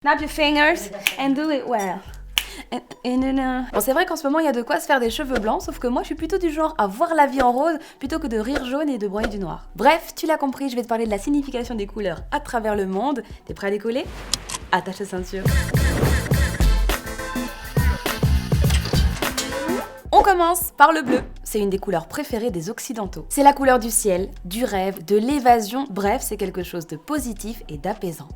Snap your fingers and do it well. Bon, c'est vrai qu'en ce moment il y a de quoi se faire des cheveux blancs, sauf que moi je suis plutôt du genre à voir la vie en rose plutôt que de rire jaune et de broyer du noir. Bref, tu l'as compris, je vais te parler de la signification des couleurs à travers le monde. T'es prêt à décoller? Attache ta ceinture. On commence par le bleu. C'est une des couleurs préférées des Occidentaux. C'est la couleur du ciel, du rêve, de l'évasion, bref, c'est quelque chose de positif et d'apaisant.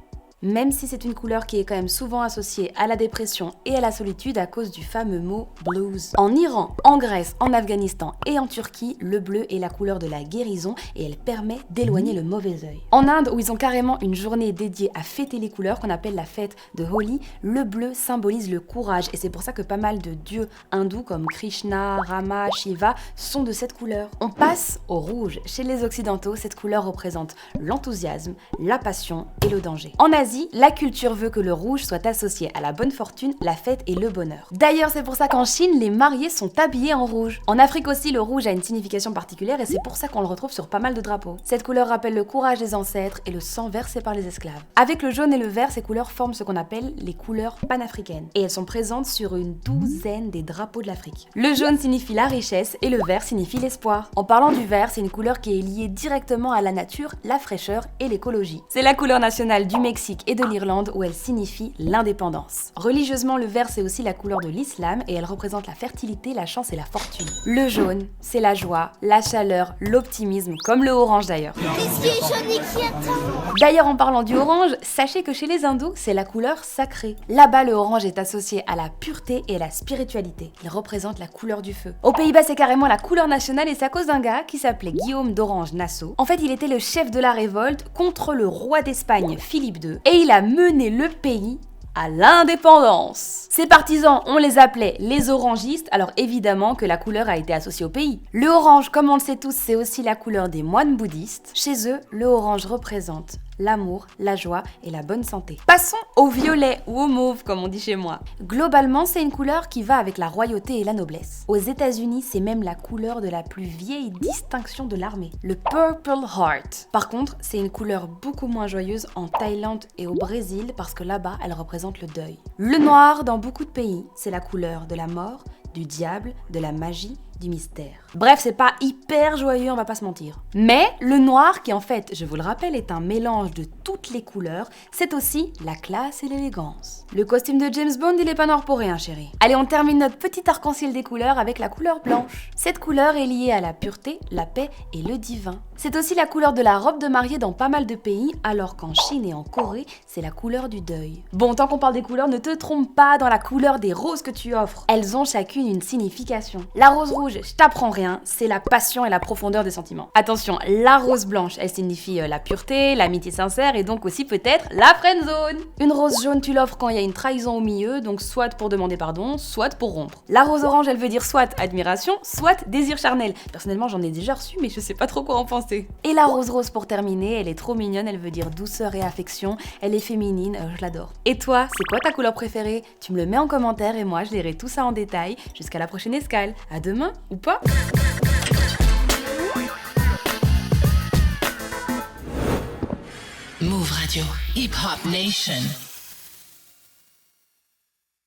Même si c'est une couleur qui est quand même souvent associée à la dépression et à la solitude à cause du fameux mot blues. En Iran, en Grèce, en Afghanistan et en Turquie, le bleu est la couleur de la guérison et elle permet d'éloigner le mauvais œil. En Inde, où ils ont carrément une journée dédiée à fêter les couleurs qu'on appelle la fête de Holi, le bleu symbolise le courage et c'est pour ça que pas mal de dieux hindous comme Krishna, Rama, Shiva sont de cette couleur. On passe au rouge. Chez les Occidentaux, cette couleur représente l'enthousiasme, la passion et le danger. En Asie, la culture veut que le rouge soit associé à la bonne fortune, la fête et le bonheur. D'ailleurs, c'est pour ça qu'en Chine, les mariés sont habillés en rouge. En Afrique aussi, le rouge a une signification particulière et c'est pour ça qu'on le retrouve sur pas mal de drapeaux. Cette couleur rappelle le courage des ancêtres et le sang versé par les esclaves. Avec le jaune et le vert, ces couleurs forment ce qu'on appelle les couleurs panafricaines et elles sont présentes sur une douzaine des drapeaux de l'Afrique. Le jaune signifie la richesse et le vert signifie l'espoir. En parlant du vert, c'est une couleur qui est liée directement à la nature, la fraîcheur et l'écologie. C'est la couleur nationale du Mexique et de l'Irlande où elle signifie l'indépendance. Religieusement, le vert c'est aussi la couleur de l'islam et elle représente la fertilité, la chance et la fortune. Le jaune, c'est la joie, la chaleur, l'optimisme, comme le orange d'ailleurs. D'ailleurs, en parlant du orange, sachez que chez les hindous, c'est la couleur sacrée. Là-bas, le orange est associé à la pureté et à la spiritualité. Il représente la couleur du feu. Aux Pays-Bas, c'est carrément la couleur nationale et c'est à cause d'un gars qui s'appelait Guillaume d'Orange-Nassau. En fait, il était le chef de la révolte contre le roi d'Espagne, Philippe II, et il a mené le pays à l'indépendance. Ses partisans, on les appelait les orangistes, alors évidemment que la couleur a été associée au pays. Le orange, comme on le sait tous, c'est aussi la couleur des moines bouddhistes. Chez eux, le orange représente l'amour, la joie et la bonne santé. Passons au violet ou au mauve comme on dit chez moi. Globalement, c'est une couleur qui va avec la royauté et la noblesse. Aux États-Unis, c'est même la couleur de la plus vieille distinction de l'armée, le Purple Heart. Par contre, c'est une couleur beaucoup moins joyeuse en Thaïlande et au Brésil parce que là-bas, elle représente le deuil. Le noir, dans beaucoup de pays, c'est la couleur de la mort, du diable, de la magie, du mystère. Bref, c'est pas hyper joyeux, on va pas se mentir. Mais le noir, qui en fait, je vous le rappelle, est un mélange de toutes les couleurs, c'est aussi la classe et l'élégance. Le costume de James Bond, il est pas noir pour rien, chérie. Allez, on termine notre petit arc-en-ciel des couleurs avec la couleur blanche. Cette couleur est liée à la pureté, la paix et le divin. C'est aussi la couleur de la robe de mariée dans pas mal de pays, alors qu'en Chine et en Corée, c'est la couleur du deuil. Bon, tant qu'on parle des couleurs, ne te trompe pas dans la couleur des roses que tu offres. Elles ont chacune une signification. La rose rouge, je t'apprends rien, c'est la passion et la profondeur des sentiments. Attention, la rose blanche, elle signifie la pureté, l'amitié sincère et donc aussi peut-être la friendzone. Une rose jaune, tu l'offres quand il y a une trahison au milieu, donc soit pour demander pardon, soit pour rompre. La rose orange, elle veut dire soit admiration, soit désir charnel. Personnellement, j'en ai déjà reçu, mais je sais pas trop quoi en penser. Et la rose rose pour terminer, elle est trop mignonne, elle veut dire douceur et affection, elle est féminine, je l'adore. Et toi, c'est quoi ta couleur préférée? Tu me le mets en commentaire et moi je lirai tout ça en détail jusqu'à la prochaine escale. À demain ou pas? Move Radio, Hip Hop Nation.